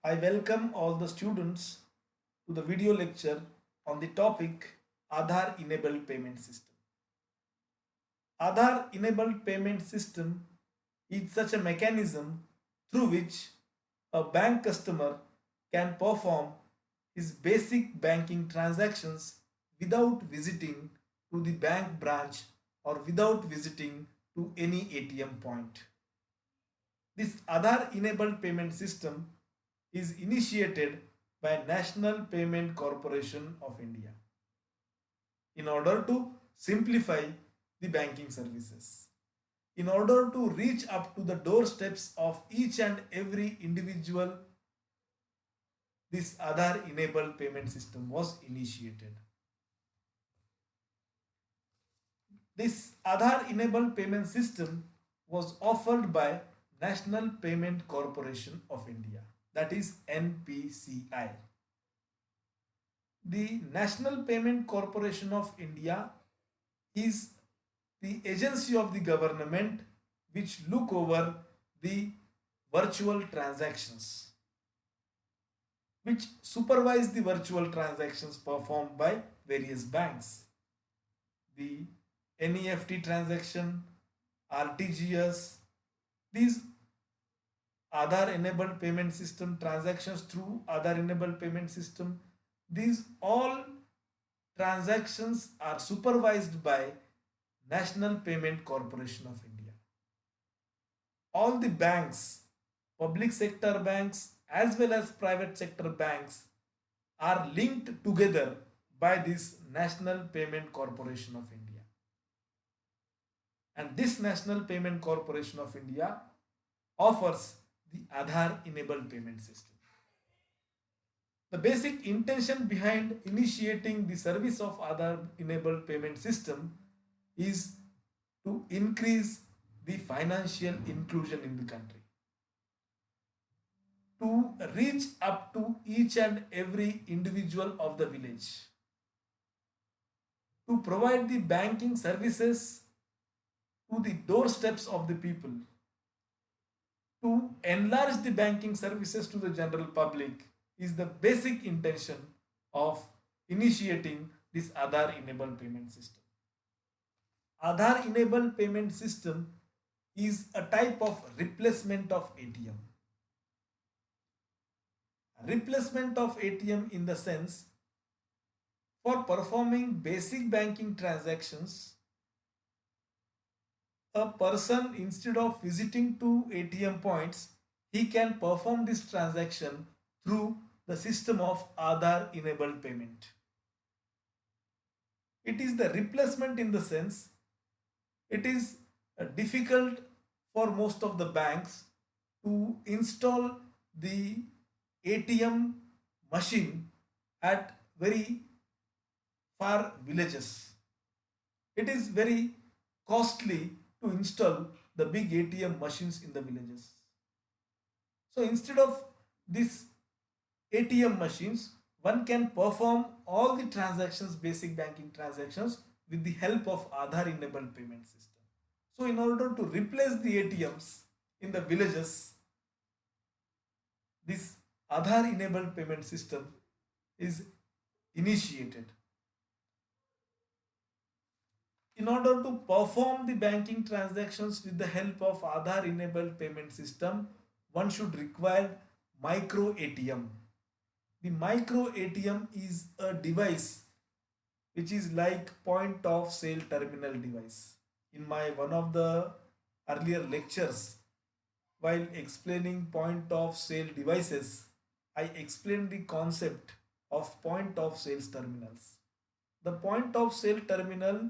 I welcome all the students to the video lecture on the topic Aadhaar enabled payment system. Aadhaar enabled payment system is such a mechanism through which a bank customer can perform his basic banking transactions without visiting to the bank branch or without visiting to any ATM point. This Aadhaar enabled payment system is initiated by National Payment Corporation of India in order to simplify the banking services. In order to reach up to the doorsteps of each and every individual, this Aadhaar enabled payment system was initiated. This Aadhaar enabled payment system was offered by National Payment Corporation of India, that is NPCI. The National Payment Corporation of India is the agency of the government which look over the virtual transactions, which supervise the virtual transactions performed by various banks. The NEFT transaction, RTGS, these Aadhaar enabled payment system transactions through Aadhaar enabled payment system, these all transactions are supervised by National Payment Corporation of India. All the banks, public sector banks as well as private sector banks are linked together by this National Payment Corporation of India. And this National Payment Corporation of India offers the Aadhaar enabled payment system. The basic intention behind initiating the service of Aadhaar enabled payment system is to increase the financial inclusion in the country, to reach up to each and every individual of the village, to provide the banking services to the doorsteps of the people, to enlarge the banking services to the general public is the basic intention of initiating this Aadhaar enabled payment system. Aadhaar enabled payment system is a type of replacement of ATM. Replacement of ATM in the sense, for performing basic banking transactions, a person instead of visiting to ATM points, he can perform this transaction through the system of Aadhaar enabled payment. It is the replacement in the sense, it is difficult for most of the banks to install the ATM machine at very far villages. It is very costly to install the big ATM machines in the villages. So instead of this ATM machines, one can perform all the transactions, basic banking transactions with the help of Aadhaar enabled payment system. So in order to replace the ATMs in the villages, this Aadhaar enabled payment system is initiated. In order to perform the banking transactions with the help of Aadhaar enabled payment system, one should require micro ATM. The micro ATM is a device which is like point of sale terminal device. In my one of the earlier lectures, while explaining point of sale devices, I explained the concept of point of sales terminals. The point of sale terminal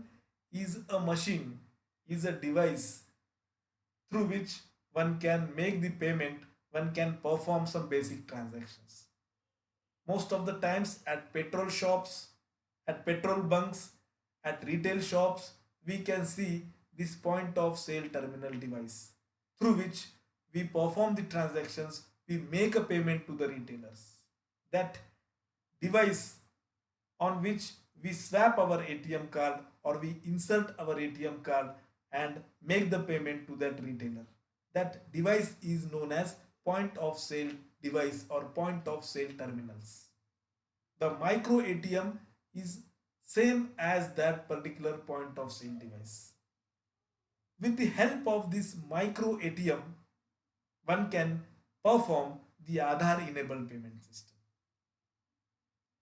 is a machine, is a device through which one can make the payment, one can perform some basic transactions. Most of the times at petrol shops, at petrol bunks, at retail shops, we can see this point of sale terminal device through which we perform the transactions, we make a payment to the retailers. That device on which we swap our ATM card or we insert our ATM card and make the payment to that retailer. That device is known as point of sale device or point of sale terminals. The micro ATM is same as that particular point of sale device. With the help of this micro ATM, one can perform the Aadhaar enabled payment system.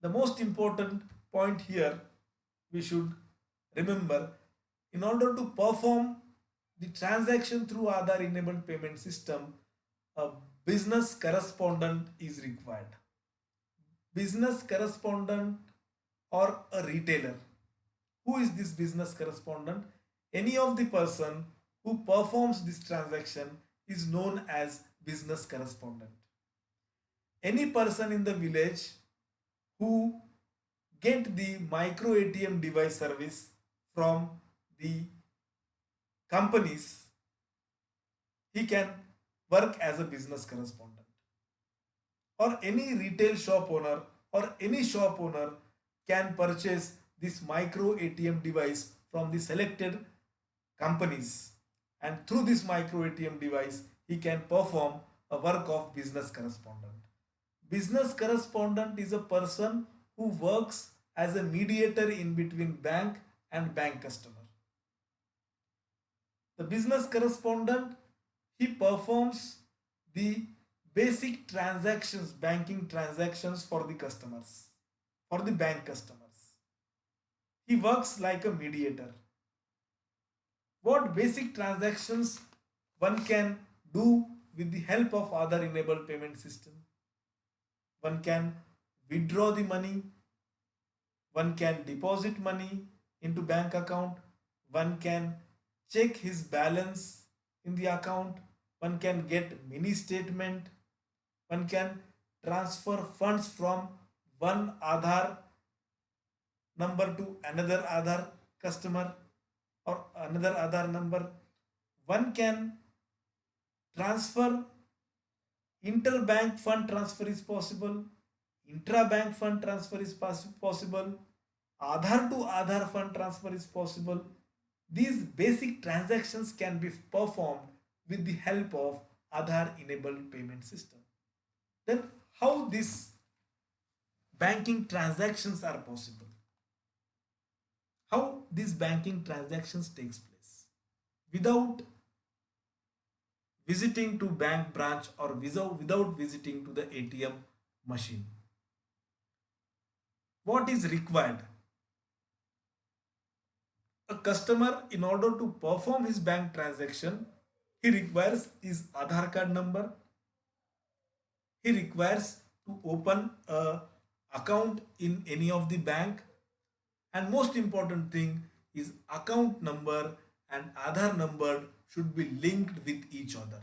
The most important point here we should remember, in order to perform the transaction through Aadhaar enabled payment system, a business correspondent is required. Business correspondent or a retailer. Who is this business correspondent? Any of the person who performs this transaction is known as business correspondent. Any person in the village who get the micro ATM device service from the companies, he can work as a business correspondent. Or any retail shop owner or any shop owner can purchase this micro ATM device from the selected companies, and through this micro ATM device he can perform a work of business correspondent. Business correspondent is a person who works as a mediator in between bank and bank customer. The business correspondent, he performs the basic transactions, banking transactions for the customers, for the bank customers. He works like a mediator. What basic transactions one can do with the help of Aadhaar enabled payment system? One can withdraw the money, one can deposit money into bank account, one can check his balance in the account, one can get mini statement, one can transfer funds from one Aadhaar number to another Aadhaar customer or another Aadhaar number. One can transfer, interbank fund transfer is possible, intra-bank fund transfer is possible, Aadhaar to Aadhaar fund transfer is possible. These basic transactions can be performed with the help of Aadhaar enabled payment system. Then how these banking transactions are possible? How these banking transactions takes place? Without visiting to bank branch or without visiting to the ATM machine. What is required? A customer, in order to perform his bank transaction, he requires his Aadhaar card number. He requires to open a account in any of the bank, and most important thing is account number and Aadhaar number should be linked with each other.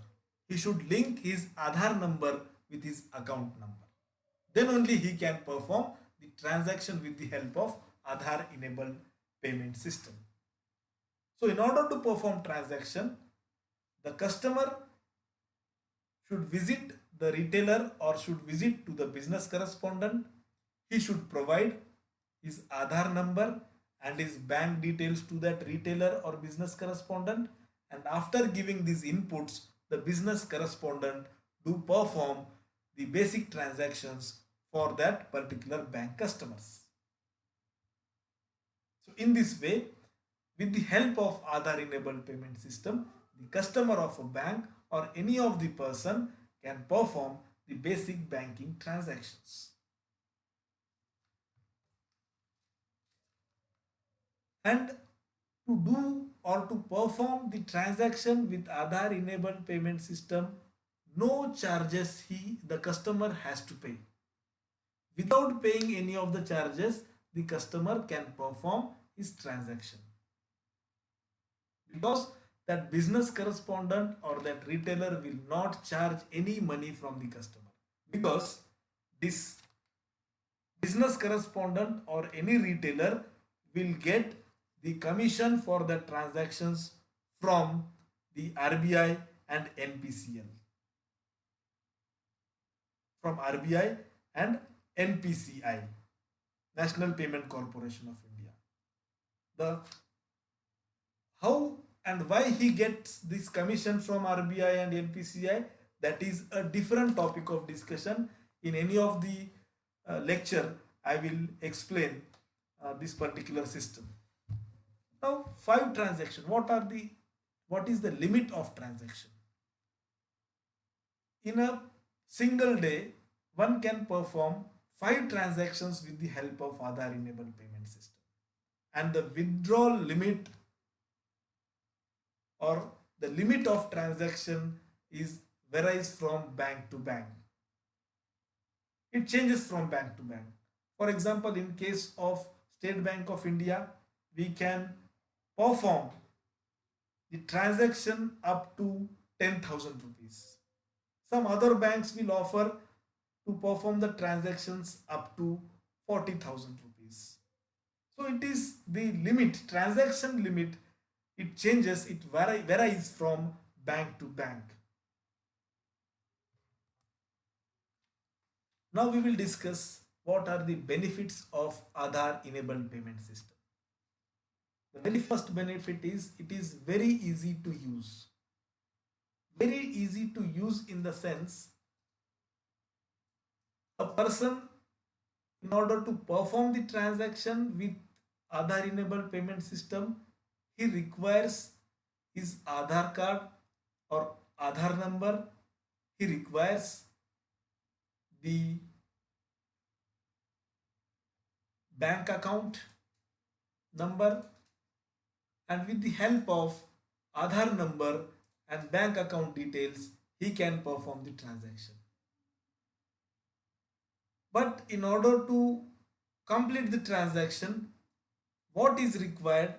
He should link his Aadhaar number with his account number. Then only he can perform the transaction with the help of Aadhaar enabled payment system. So in order to perform transaction, the customer should visit the retailer or should visit to the business correspondent. He should provide his Aadhaar number and his bank details to that retailer or business correspondent, and after giving these inputs, the business correspondent do perform the basic transactions for that particular bank customers. So in this way, with the help of Aadhaar enabled payment system, the customer of a bank or any of the person can perform the basic banking transactions. And to do or to perform the transaction with Aadhaar enabled payment system, no charges the customer has to pay. Without paying any of the charges, the customer can perform his transaction, because that business correspondent or that retailer will not charge any money from the customer, because this business correspondent or any retailer will get the commission for the transactions from the RBI and NPCL, from RBI and NPCI, National Payment Corporation of India. The how and why he gets this commission from RBI and NPCI? that is a different topic of discussion. In any of the lecture, I will explain this particular system. Now, five transaction. What is the limit of transaction? In a single day, one can perform five transactions with the help of Aadhaar enabled payment system. And the withdrawal limit or the limit of transaction is varies from bank to bank. It changes from bank to bank. For example, in case of State Bank of India, we can perform the transaction up to 10,000 rupees. Some other banks will offer to perform the transactions up to 40,000 rupees. So it is the limit, transaction limit, it changes, it varies from bank to bank. Now we will discuss what are the benefits of Aadhaar enabled payment system. The very first benefit is it is very easy to use. Very easy to use in the sense a person, in order to perform the transaction with Aadhaar enabled payment system, he requires his Aadhaar card or Aadhaar number. He requires the bank account number, and with the help of Aadhaar number and bank account details, he can perform the transaction. But in order to complete the transaction, what is required?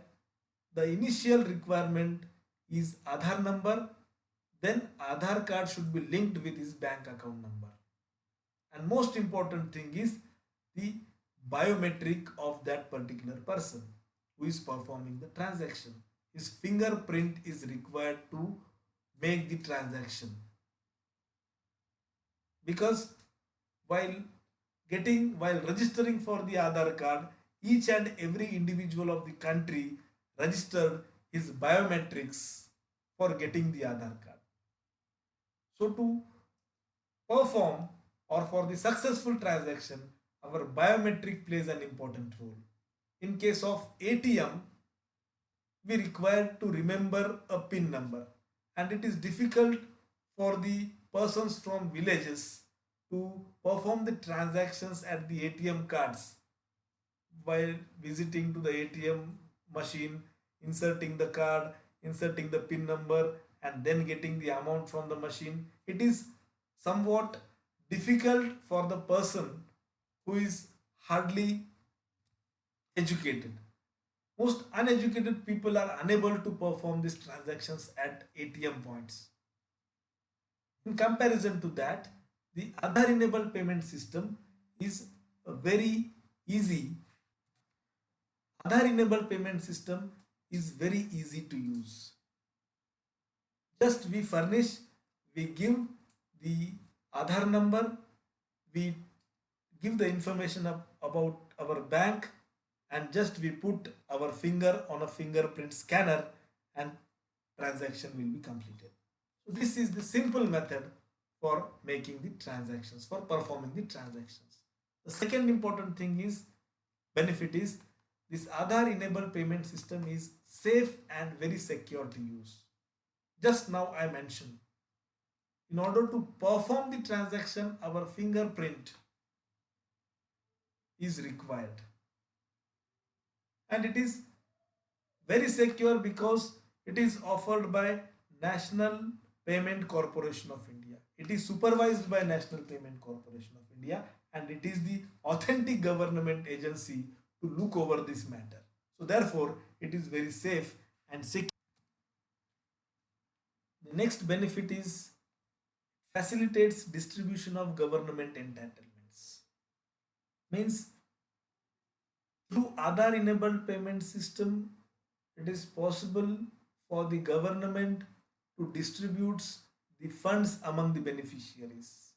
The initial requirement is Aadhaar number, then Aadhaar card should be linked with his bank account number. And most important thing is the biometric of that particular person who is performing the transaction. His fingerprint is required to make the transaction. Because while registering for the Aadhaar card, each and every individual of the country registered his biometrics for getting the Aadhaar card. So to perform or for the successful transaction, our biometric plays an important role. In case of ATM, we require to remember a PIN number, and it is difficult for the persons from villages to perform the transactions at the ATM cards while visiting to the ATM machine, inserting the card, inserting the PIN number, and then getting the amount from the machine. It is somewhat difficult for the person who is hardly educated. Most uneducated people are unable to perform these transactions at ATM points. In comparison to that, the Aadhaar enabled payment system is a very easy. Aadhaar enabled payment system is very easy to use. Just we give the Aadhaar number, we give the information about our bank, and just we put our finger on a fingerprint scanner and transaction will be completed. So this is the simple method for making the transactions, for performing the transactions. The second important thing is benefit is this Aadhaar enabled payment system is safe and very secure to use. Just now I mentioned, in order to perform the transaction, our fingerprint is required, and it is very secure because it is offered by National Payment Corporation of India. It is supervised by National Payment Corporation of India, and it is the authentic government agency to look over this matter. So therefore, it is very safe and secure. The next benefit is facilitates distribution of government entitlements. Means through Aadhaar enabled payment system, it is possible for the government to distribute the funds among the beneficiaries,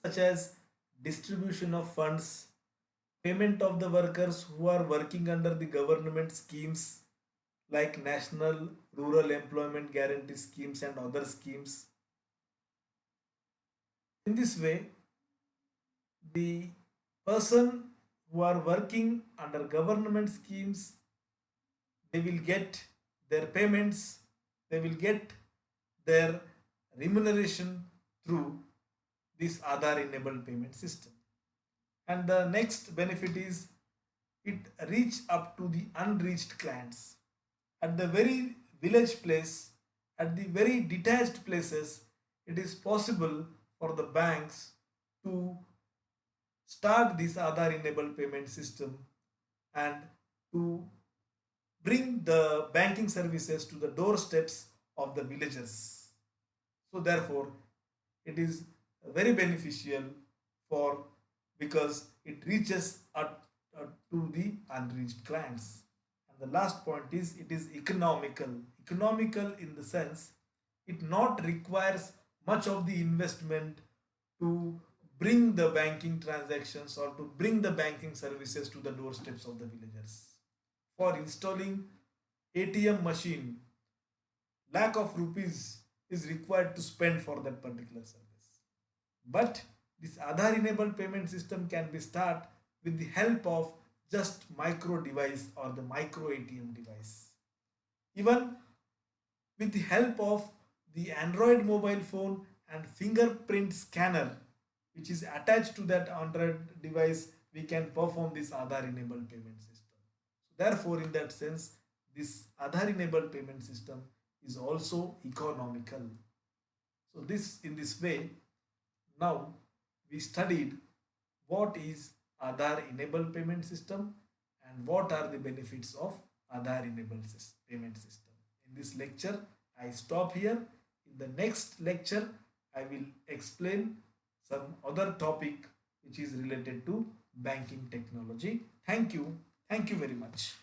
such as distribution of funds, payment of the workers who are working under the government schemes like National Rural Employment Guarantee schemes and other schemes. In this way, the person who are working under government schemes, they will get their payments, they will get their remuneration through this Aadhaar enabled payment system. And the next benefit is it reach up to the unreached clients. At the very village place, at the very detached places, it is possible for the banks to start this Aadhaar enabled payment system and to bring the banking services to the doorsteps of the villagers. So therefore, it is very beneficial for because it reaches to the unreached clients. And the last point is it is economical. Economical in the sense it not requires much of the investment to bring the banking transactions or to bring the banking services to the doorsteps of the villagers. For installing ATM machine, lakh of rupees is required to spend for that particular service. But this Aadhaar enabled payment system can be started with the help of just micro device or the micro ATM device. Even with the help of the Android mobile phone and fingerprint scanner which is attached to that Android device, we can perform this Aadhaar enabled payment system. So therefore, in that sense, this Aadhaar enabled payment system is also economical. So this in this way, now we studied what is Aadhaar enabled payment system and what are the benefits of Aadhaar enabled payment system. In this lecture, I stop here. In the next lecture, I will explain some other topic which is related to banking technology. Thank you. Thank you very much.